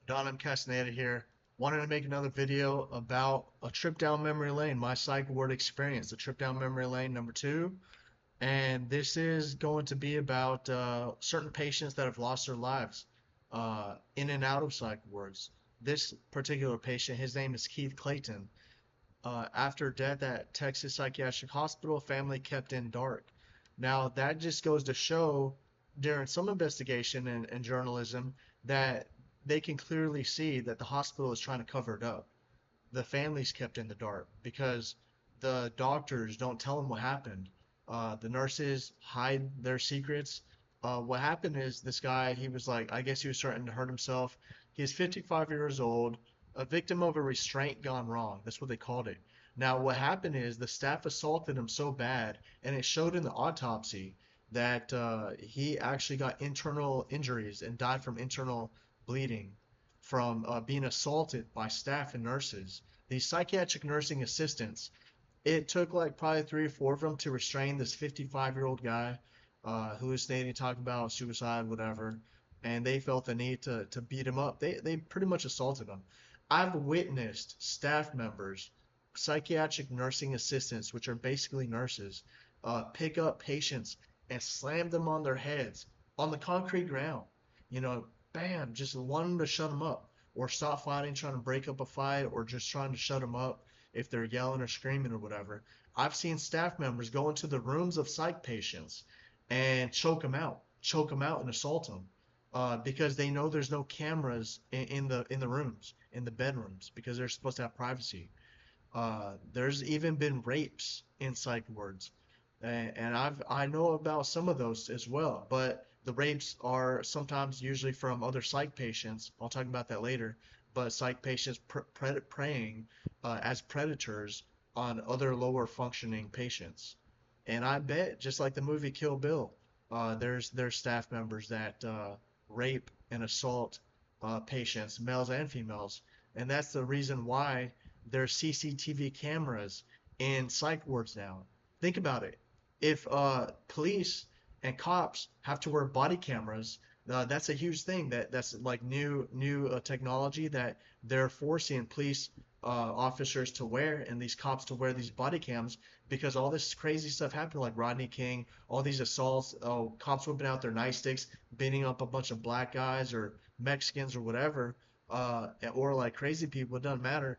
Don, I'm Castaneda here. Wanted to make another video about a trip down memory lane, my psych ward experience, the trip down memory lane number 2. And this is going to be about certain patients that have lost their lives in and out of psych wards. This particular patient, his name is Keith Clayton. After death at Texas Psychiatric Hospital, family kept in dark. Now, that just goes to show during some investigation and journalism that they can clearly see that the hospital is trying to cover it up. The family's kept in the dark because the doctors don't tell them what happened. The nurses hide their secrets. What happened is this guy, he was like, I guess he was starting to hurt himself. He's 55 years old, a victim of a restraint gone wrong. That's what they called it. Now, what happened is the staff assaulted him so bad, and it showed in the autopsy that he actually got internal injuries and died from internal bleeding from being assaulted by staff and nurses. These psychiatric nursing assistants, it took like probably 3 or 4 of them to restrain this 55-year-old guy hallucinating, talking about suicide, whatever, and they felt the need to beat him up. They pretty much assaulted him. I've witnessed staff members, psychiatric nursing assistants, which are basically nurses, pick up patients and slam them on their heads on the concrete ground. You know, bam, just wanting to shut them up or stop fighting, trying to break up a fight, or just trying to shut them up if they're yelling or screaming or whatever. I've seen staff members go into the rooms of psych patients and choke them out and assault them because they know there's no cameras in the rooms, in the bedrooms, because they're supposed to have privacy. There's even been rapes in psych wards, and I know about some of those as well. But the rapes are sometimes usually from other psych patients. I'll talk about that later. But psych patients preying as predators on other lower functioning patients. And I bet, just like the movie Kill Bill, there's staff members that rape and assault patients, males and females, and that's the reason why there's CCTV cameras in psych wards now. Think about it. If police and cops have to wear body cameras, that's a huge thing. That's like new technology that they're forcing police officers to wear and these cops to wear these body cams because all this crazy stuff happened, like Rodney King, all these assaults, cops whipping out their nightsticks, beating up a bunch of black guys or Mexicans or whatever, or like crazy people. It doesn't matter.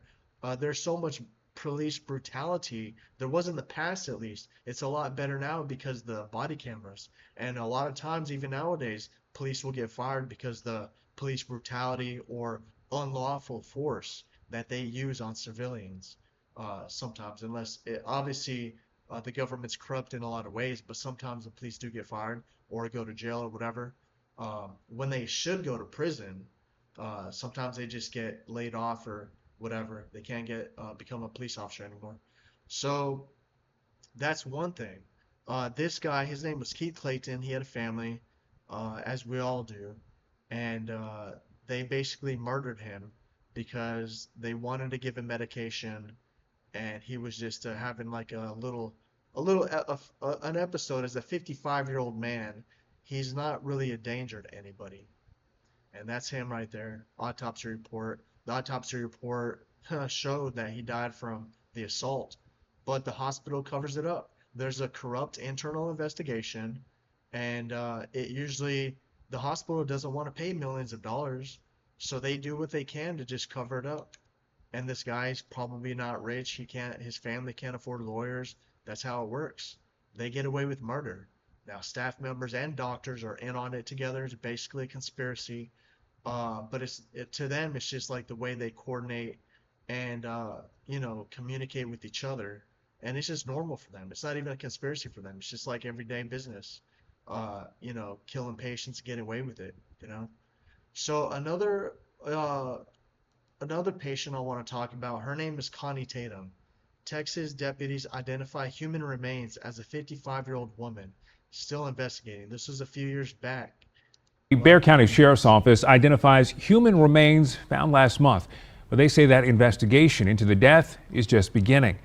There's so much police brutality. There was in the past, at least. It's a lot better now because the body cameras. And a lot of times, even nowadays, police will get fired because the police brutality or unlawful force that they use on civilians. Sometimes, unless obviously the government's corrupt in a lot of ways, but sometimes the police do get fired or go to jail or whatever. When they should go to prison, sometimes they just get laid off or whatever. They can't get become a police officer anymore. So that's one thing. This guy, his name was Keith Clayton. He had a family, as we all do, and they basically murdered him because they wanted to give him medication, and he was just having like an episode as a 55-year-old man. He's not really a danger to anybody, and that's him right there. Autopsy report. The autopsy report showed that he died from the assault, but the hospital covers it up. There's a corrupt internal investigation, and it usually the hospital doesn't want to pay millions of dollars, so they do what they can to just cover it up. And this guy's probably not rich. His family can't afford lawyers. That's how it works. They get away with murder. Now, staff members and doctors are in on it together. It's basically a conspiracy. But to them, it's just like the way they coordinate and communicate with each other, and it's just normal for them. It's not even a conspiracy for them. It's just like everyday business. Killing patients, getting away with it. So another patient I want to talk about. Her name is Connie Tatum. Texas deputies identify human remains as a 55-year-old woman. Still investigating. This was a few years back. The Bexar County Sheriff's Office identifies human remains found last month, but they say that investigation into the death is just beginning.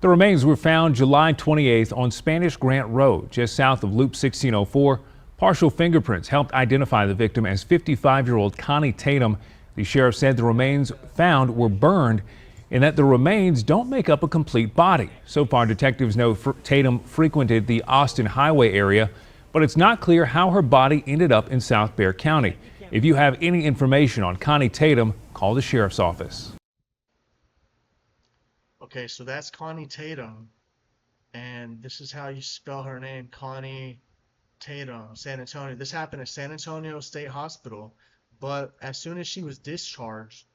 The remains were found July 28th on Spanish Grant Road, just south of Loop 1604. Partial fingerprints helped identify the victim as 55-year-old Connie Tatum. The sheriff said the remains found were burned and that the remains don't make up a complete body. So far, detectives know Tatum frequented the Austin Highway area, but it's not clear how her body ended up in South Bexar County. If you have any information on Connie Tatum, call the sheriff's office. Okay, so that's Connie Tatum, and this is how you spell her name, Connie Tatum, San Antonio. This happened at San Antonio State Hospital, but as soon as she was discharged,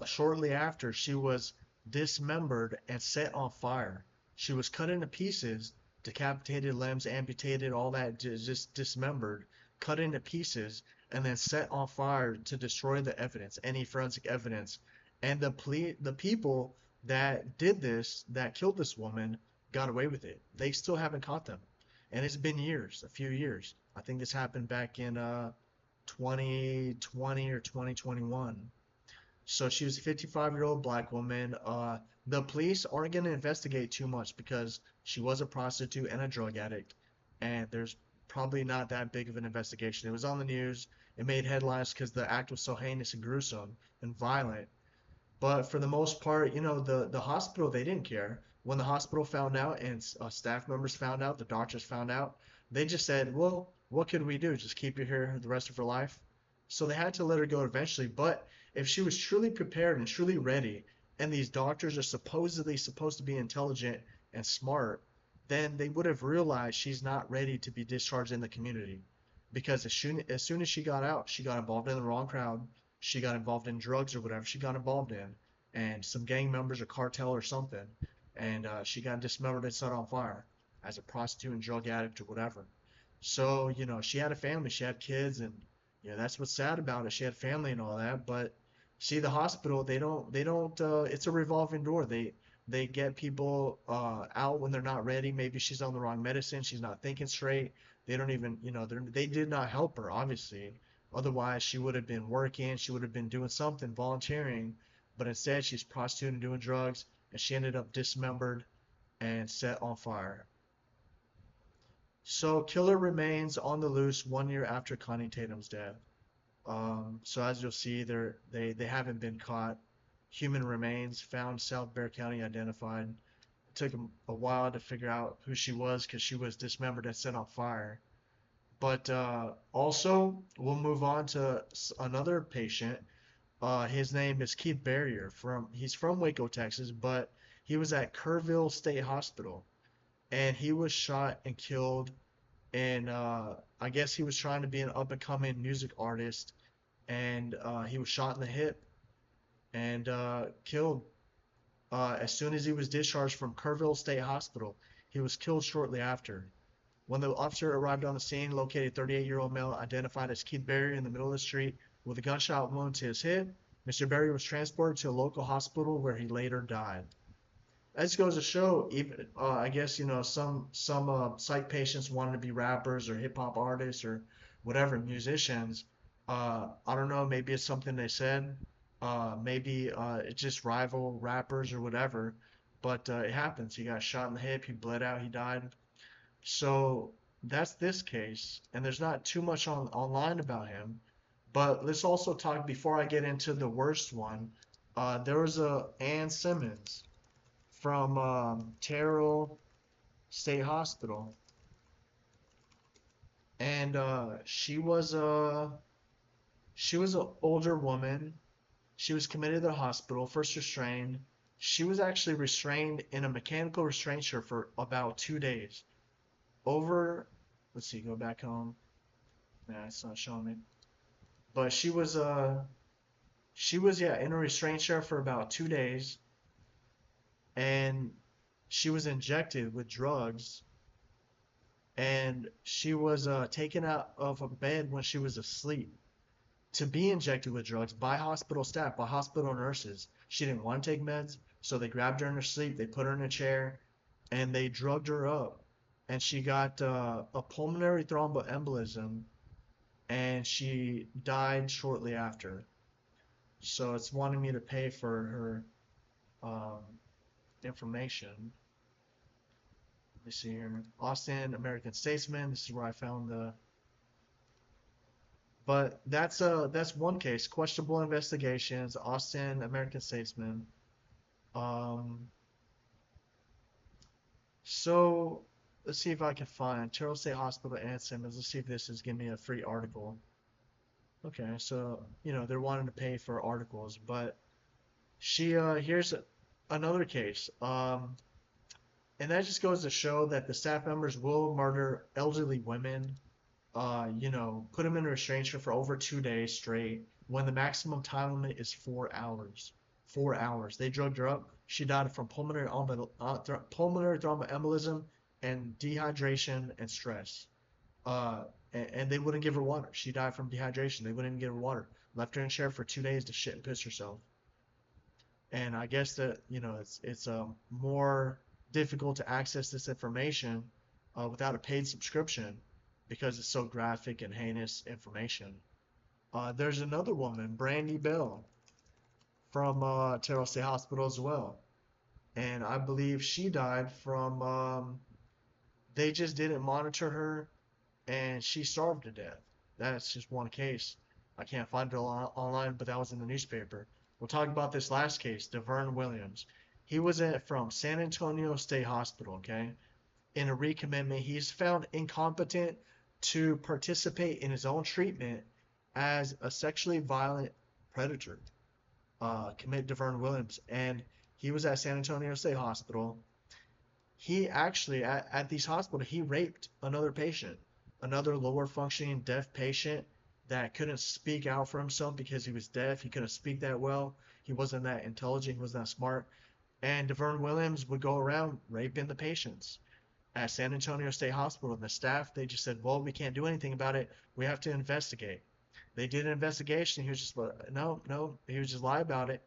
shortly after, she was dismembered and set on fire. She was cut into pieces, decapitated limbs, amputated, all that, just dismembered, cut into pieces, and then set on fire to destroy the evidence, any forensic evidence. And the people that did this, that killed this woman, got away with it. They still haven't caught them, and it's been years, a few years. I think this happened back in 2020 or 2021. So she was a 55-year-old black woman. The police aren't going to investigate too much because she was a prostitute and a drug addict, and there's probably not that big of an investigation. It was on the news. It made headlines because the act was so heinous and gruesome and violent. But for the most part, the hospital, they didn't care. When the hospital found out and staff members found out, the doctors found out, they just said, well, what could we do? Just keep you here the rest of her life? So they had to let her go eventually. But if she was truly prepared and truly ready, and these doctors are supposedly supposed to be intelligent and smart, then they would have realized she's not ready to be discharged in the community. Because as soon as she got out, she got involved in the wrong crowd. She got involved in drugs or whatever she got involved in, and some gang members or cartel or something, and she got dismembered and set on fire as a prostitute and drug addict or whatever. So, she had a family, she had kids, and that's what's sad about it. She had family and all that, but see, the hospital, they don't it's a revolving door. They get people out when they're not ready. Maybe she's on the wrong medicine, she's not thinking straight. They don't even, they did not help her, obviously. Otherwise, she would have been working, she would have been doing something, volunteering, but instead she's prostituting, doing drugs, and she ended up dismembered and set on fire. So, killer remains on the loose 1 year after Connie Tatum's death. So as you'll see, they haven't been caught. Human remains found, South Bexar County identified. It took a while to figure out who she was because she was dismembered and set on fire. But also, we'll move on to another patient. His name is Keith Barrier. He's from Waco, Texas, but he was at Kerrville State Hospital, and he was shot and killed. And I guess he was trying to be an up and coming music artist, and he was shot in the hip and killed. As soon as he was discharged from Kerrville State Hospital, he was killed shortly after. When the officer arrived on the scene, located 38-year-old male identified as Keith Berry in the middle of the street with a gunshot wound to his hip. Mr. Berry was transported to a local hospital where he later died. That just goes to show, even I guess some psych patients wanted to be rappers or hip hop artists or whatever musicians. I don't know, maybe it's something they said. Maybe it's just rival rappers or whatever. But it happens. He got shot in the hip. He bled out. He died. So that's this case, and there's not too much online about him. But let's also talk before I get into the worst one. There was a Ann Simmons from Terrell State Hospital, and she was an older woman. She was committed to the hospital, first restrained. She was actually restrained in a mechanical restraint chair for about 2 days. Over, let's see, go back home. Nah, it's not showing me. But she was yeah in a restraint chair for about 2 days, and she was injected with drugs, and she was taken out of a bed when she was asleep to be injected with drugs by hospital staff, by hospital nurses. She didn't want to take meds, so they grabbed her in her sleep, they put her in a chair, and they drugged her up. And she got a pulmonary thromboembolism, and she died shortly after. So it's wanting me to pay for her information. Let me see here. Austin American Statesman. This is where I found the. But that's one case. Questionable investigations, Austin, American Statesman. Um, so let's see if I can find Charles State Hospital and Simmons. Let's see if this is giving me a free article. Okay, so they're wanting to pay for articles, but here's another case. And that just goes to show that the staff members will murder elderly women, put them in restraint for over 2 days straight when the maximum time limit is 4 hours. 4 hours. They drugged her up. She died from pulmonary thromboembolism and dehydration and stress. And they wouldn't give her water. She died from dehydration. They wouldn't even give her water. Left her in chair for 2 days to shit and piss herself. And I guess that it's more difficult to access this information without a paid subscription because it's so graphic and heinous information. There's another woman, Brandy Bell, from Terrell State Hospital as well, and I believe she died from they just didn't monitor her, and she starved to death. That's just one case. I can't find it online, but that was in the newspaper. We'll talk about this last case, Devern Williams. He was from San Antonio State Hospital, okay? In a recommitment, he's found incompetent to participate in his own treatment as a sexually violent predator. Commit Devern Williams, and he was at San Antonio State Hospital. He actually, at these hospitals, he raped another patient, another lower functioning deaf patient that couldn't speak out for himself because he was deaf. He couldn't speak that well. He wasn't that intelligent. He wasn't that smart. And Devern Williams would go around raping the patients at San Antonio State Hospital. And the staff, they just said, well, we can't do anything about it. We have to investigate. They did an investigation. He was just like, no. He was just lie about it.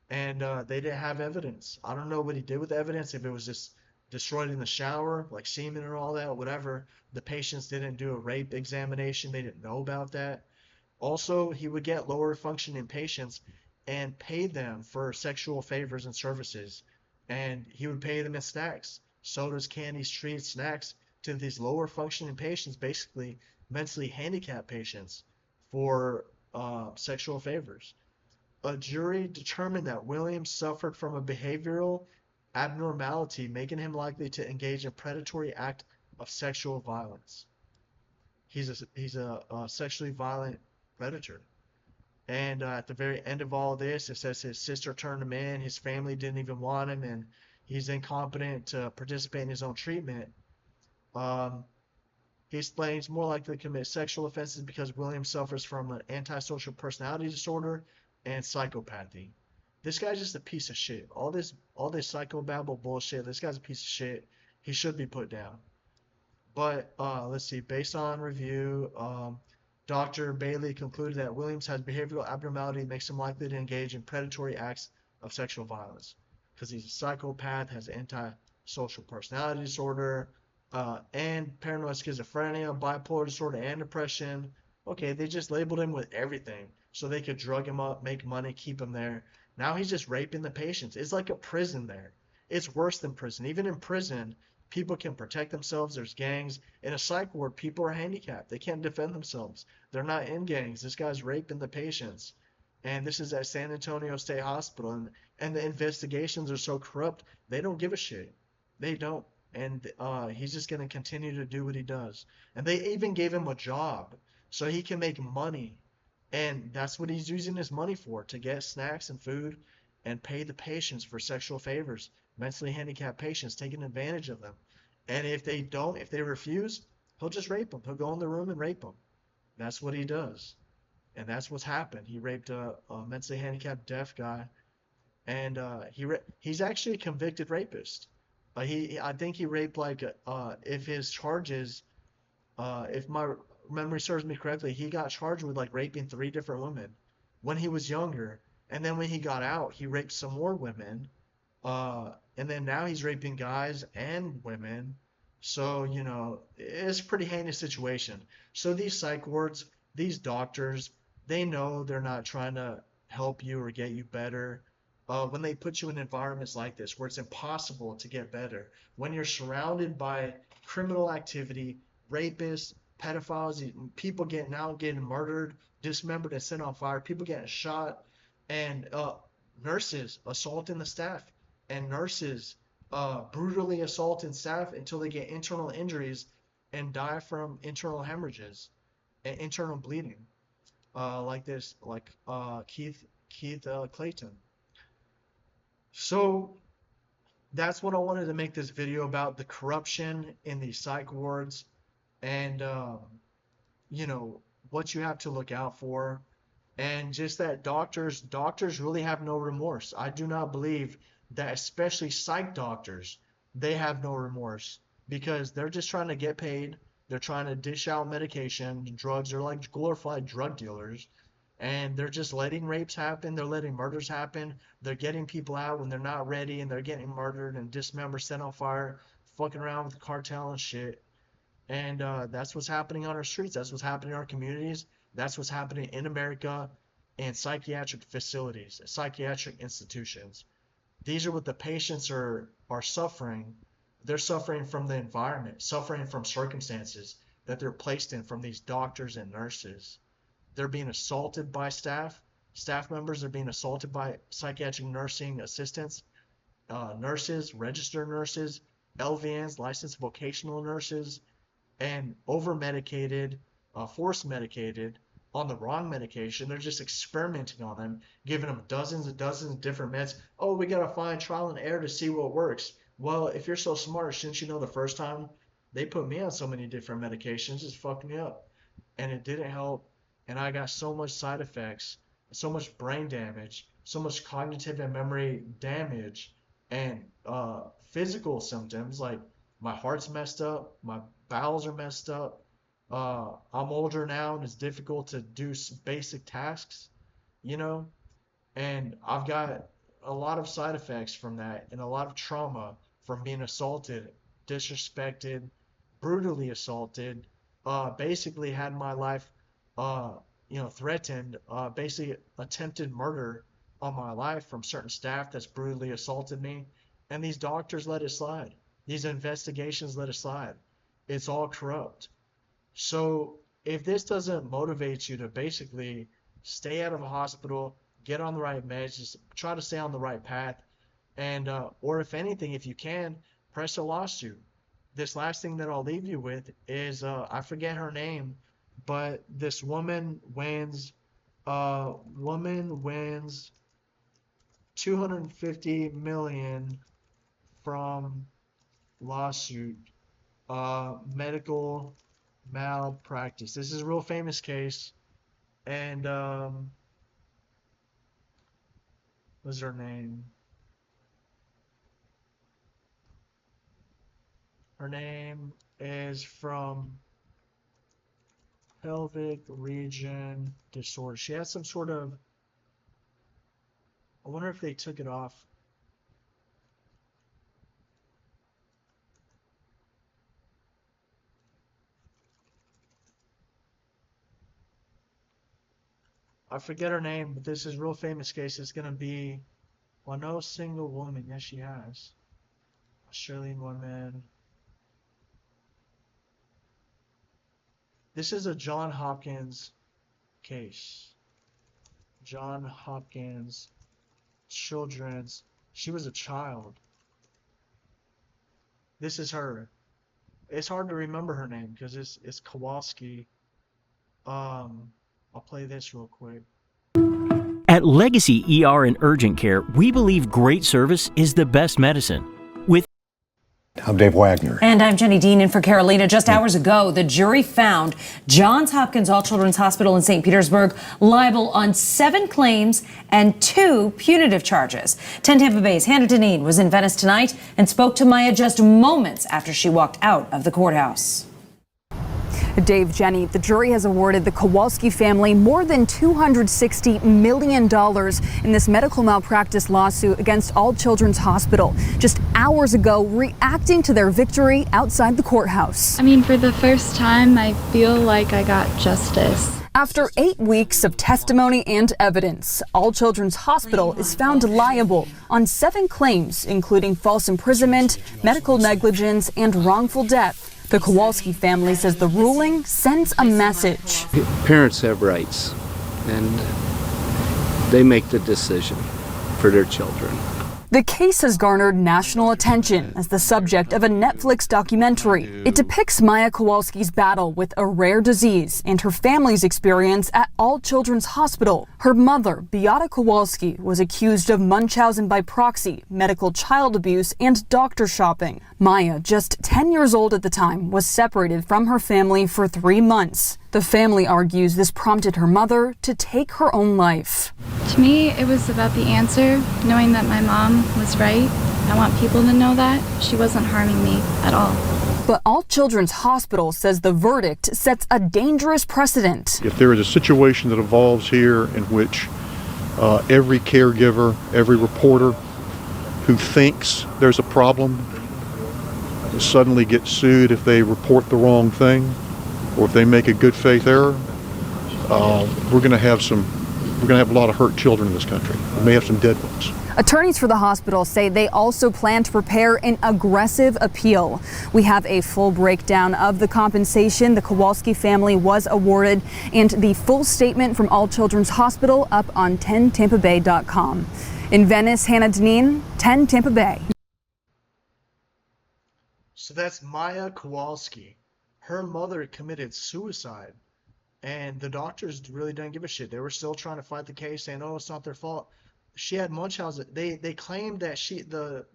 And they didn't have evidence. I don't know what he did with the evidence, if it was just destroyed in the shower, like semen and all that, whatever. The patients didn't do a rape examination. They didn't know about that. Also, he would get lower functioning patients and pay them for sexual favors and services. And he would pay them in snacks, sodas, candies, treats, snacks to these lower functioning patients, basically mentally handicapped patients, for sexual favors. A jury determined that Williams suffered from a behavioral abnormality, making him likely to engage in predatory act of sexual violence. He's a sexually violent predator. And at the very end of all this, it says his sister turned him in, his family didn't even want him, and he's incompetent to participate in his own treatment. Um, he explains more likely to commit sexual offenses because Williams suffers from an antisocial personality disorder and psychopathy. This guy's just a piece of shit. All this psychobabble bullshit. This guy's a piece of shit. He should be put down. But let's see. Based on review, Dr. Bailey concluded that Williams has behavioral abnormality that makes him likely to engage in predatory acts of sexual violence because he's a psychopath, has antisocial personality disorder, and paranoid schizophrenia, bipolar disorder, and depression. Okay, they just labeled him with everything so they could drug him up, make money, keep him there. Now he's just raping the patients. It's like a prison there. It's worse than prison. Even in prison, people can protect themselves. There's gangs. In a psych ward, people are handicapped. They can't defend themselves. They're not in gangs. This guy's raping the patients. And this is at San Antonio State Hospital. And the investigations are so corrupt, they don't give a shit. They don't. And he's just going to continue to do what he does. And they even gave him a job so he can make money. And that's what he's using his money for, to get snacks and food and pay the patients for sexual favors. Mentally handicapped patients, taking advantage of them. And if they refuse, he'll just rape them. He'll go in the room and rape them. That's what he does. And that's what's happened. He raped a mentally handicapped deaf guy. And he's actually a convicted rapist. I think he raped if his charges, if my memory serves me correctly, he got charged with raping 3 different women when he was younger. And then when he got out, he raped some more women. And then now he's raping guys and women. So, it's a pretty heinous situation. So these psych wards, these doctors, they know they're not trying to help you or get you better. When they put you in environments like this where it's impossible to get better, when you're surrounded by criminal activity, rapists, pedophiles, people getting murdered, dismembered, and set on fire, people getting shot, and nurses assaulting the staff, and nurses brutally assaulting staff until they get internal injuries and die from internal hemorrhages and internal bleeding, like Keith Clayton. So that's what I wanted to make this video about, the corruption in these psych wards, and you know, what you have to look out for, and just that doctors really have no remorse. I do not believe that, especially psych doctors, they have no remorse, because they're just trying to get paid. They're trying to dish out medication, drugs. They're like glorified drug dealers, and they're just letting rapes happen. They're letting murders happen. They're getting people out when they're not ready, and they're getting murdered and dismembered, set on fire, fucking around with the cartel and shit. And that's what's happening on our streets. That's what's happening in our communities. That's what's happening in America in psychiatric facilities, psychiatric institutions. These are what the patients are suffering. They're suffering from the environment, suffering from circumstances that they're placed in from these doctors and nurses. They're being assaulted by staff members. They're being assaulted by psychiatric nursing assistants, nurses, registered nurses, LVNs, licensed vocational nurses, and over-medicated, force-medicated on the wrong medication. They're just experimenting on them, giving them dozens and dozens of different meds. Oh, we got to find trial and error to see what works. Well, if you're so smart, shouldn't you know the first time they put me on so many different medications, it fucked me up. And it didn't help. And I got so much side effects, so much brain damage, so much cognitive and memory damage, and physical symptoms, like my heart's messed up, my bowels are messed up. I'm older now, and it's difficult to do basic tasks, you know, and I've got a lot of side effects from that, and a lot of trauma from being assaulted, disrespected, brutally assaulted, basically had my life, threatened, basically attempted murder on my life from certain staff that's brutally assaulted me, and these doctors let it slide. These investigations let it slide. It's all corrupt. So if this doesn't motivate you to basically stay out of a hospital, get on the right meds, just try to stay on the right path, and or if anything, if you can, press a lawsuit. This last thing that I'll leave you with is I forget her name, but this woman wins $250 million from lawsuit, medical malpractice. This is a real famous case, and what's her name? Her name is from pelvic region disorder. She has some sort of, I wonder if they took it off. I forget her name, but this is a real famous case. It's going to be, well, no single woman. Yes, she has. Australian woman. This is a John Hopkins case. John Hopkins Children's. She was a child. This is her. It's hard to remember her name because it's Kowalski. I'll play this real quick. At Legacy ER and Urgent Care, we believe great service is the best medicine. I'm Dave Wagner. And I'm Jenny Dean in for Carolina. Just hours ago, the jury found Johns Hopkins All Children's Hospital in St. Petersburg liable on 7 claims and 2 punitive charges. 10 Tampa Bay's Hannah Deneen was in Venice tonight and spoke to Maya just moments after she walked out of the courthouse. Dave, Jenny, the jury has awarded the Kowalski family more than $260 million in this medical malpractice lawsuit against All Children's Hospital. Just hours ago, reacting to their victory outside the courthouse. I mean, for the first time, I feel like I got justice. After 8 weeks of testimony and evidence, All Children's Hospital is found liable on 7 claims, including false imprisonment, medical negligence, and wrongful death. The Kowalski family says the ruling sends a message. Parents have rights, and they make the decision for their children. The case has garnered national attention as the subject of a Netflix documentary. It depicts Maya Kowalski's battle with a rare disease and her family's experience at All Children's Hospital. Her mother, Beata Kowalski, was accused of Munchausen by proxy, medical child abuse, and doctor shopping. Maya, just 10 years old at the time, was separated from her family for 3 months. The family argues this prompted her mother to take her own life. To me, it was about the answer, knowing that my mom was right. I want people to know that she wasn't harming me at all. But All Children's Hospital says the verdict sets a dangerous precedent. If there is a situation that evolves here in which every caregiver, every reporter who thinks there's a problem suddenly gets sued if they report the wrong thing, or if they make a good faith error, we're going to have a lot of hurt children in this country. We may have some dead ones. Attorneys for the hospital say they also plan to prepare an aggressive appeal. We have a full breakdown of the compensation the Kowalski family was awarded and the full statement from All Children's Hospital up on 10tampabay.com. In Venice, Hannah Deneen, 10 Tampa Bay. So that's Maya Kowalski. Her mother committed suicide, and the doctors really didn't give a shit. They were still trying to fight the case, saying, "Oh, it's not their fault." She had Munchausen. They claimed that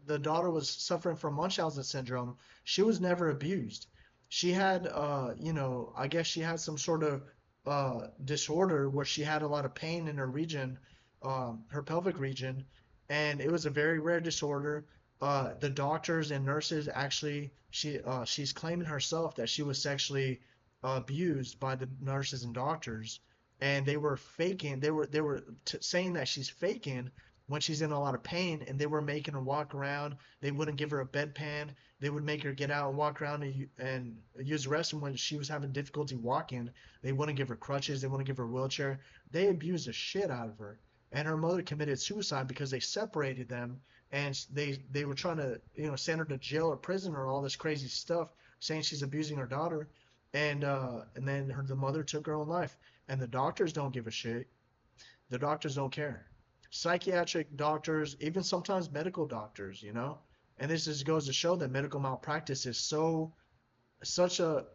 the daughter was suffering from Munchausen syndrome. She was never abused. She had I guess she had some sort of disorder where she had a lot of pain in her region, her pelvic region, and it was a very rare disorder. The doctors and nurses actually, she's claiming herself that she was sexually abused by the nurses and doctors, and they were faking. They were saying that she's faking when she's in a lot of pain, and they were making her walk around. They wouldn't give her a bedpan. They would make her get out and walk around and use the restroom when she was having difficulty walking. They wouldn't give her crutches. They wouldn't give her a wheelchair. They abused the shit out of her, and her mother committed suicide because they separated them. And they were trying to send her to jail or prison or all this crazy stuff, saying she's abusing her daughter, and then the mother took her own life. And the doctors don't give a shit. The doctors don't care. Psychiatric doctors, even sometimes medical doctors, and this just goes to show that medical malpractice is such a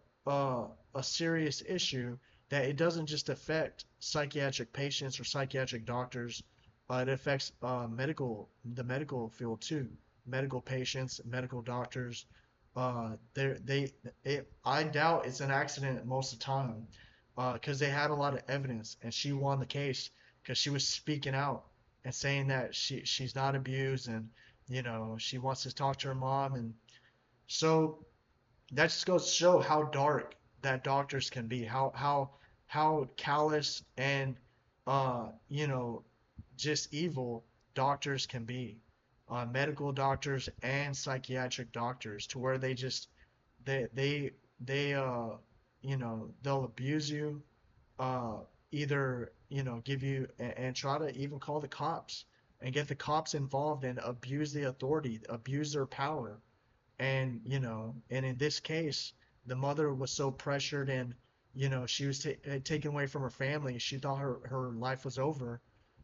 serious issue that it doesn't just affect psychiatric patients or psychiatric doctors. It affects the medical field too. Medical patients, medical doctors. I doubt it's an accident most of the time, because they had a lot of evidence, and she won the case because she was speaking out and saying that she's not abused, and she wants to talk to her mom, and so that just goes to show how dark that doctors can be, how callous and just evil doctors can be, medical doctors and psychiatric doctors, to where they they'll abuse you, either give you and try to even call the cops and get the cops involved and abuse the authority, abuse their power, and and in this case the mother was so pressured, and she was taken away from her family. She thought her life was over,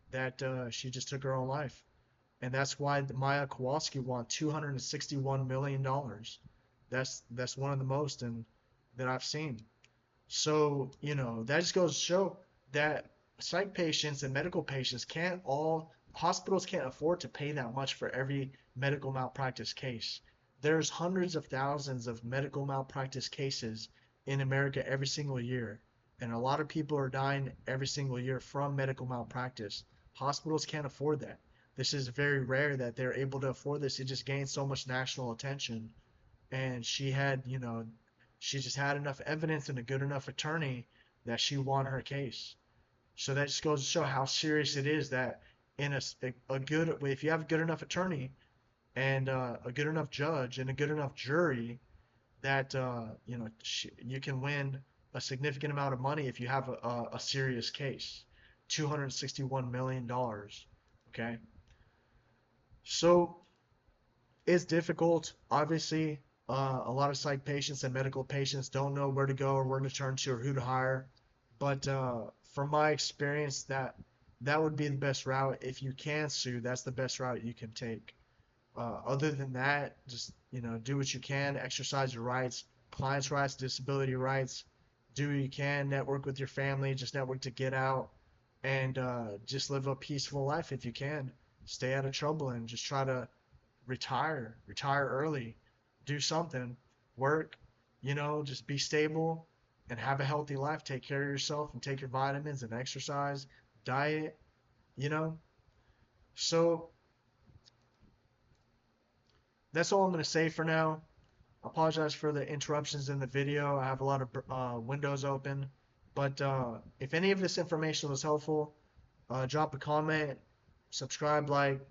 that she just took her own life. And that's why Maya Kowalski won $261 million. That's one of the most that I've seen. So that just goes to show that psych patients and medical patients hospitals can't afford to pay that much for every medical malpractice case. There's hundreds of thousands of medical malpractice cases in America every single year, and a lot of people are dying every single year from medical malpractice. Hospitals can't afford that. This is very rare that they're able to afford this. It just gained so much national attention, and she just had enough evidence and a good enough attorney that she won her case. So that just goes to show how serious it is, that if you have a good enough attorney and a good enough judge and a good enough jury, that you can win a significant amount of money if you have a serious case. $261 million. Okay, so it's difficult. Obviously, A lot of psych patients and medical patients don't know where to go or where to turn to or who to hire. But from my experience, that would be the best route. If you can sue, that's the best route you can take. Other than that, just do what you can, exercise your rights, clients' rights, disability rights. Do what you can, network with your family, just network to get out, and just live a peaceful life if you can. Stay out of trouble and just try to retire early, do something, work, just be stable and have a healthy life. Take care of yourself and take your vitamins and exercise, diet, you know. So that's all I'm going to say for now. I apologize for the interruptions in the video. I have a lot of windows open. But if any of this information was helpful, drop a comment, subscribe, like.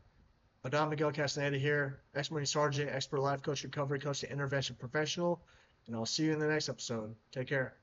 Adam Miguel Castaneda here, ex-Marine Sergeant, expert life coach, recovery coach, and intervention professional. And I'll see you in the next episode. Take care.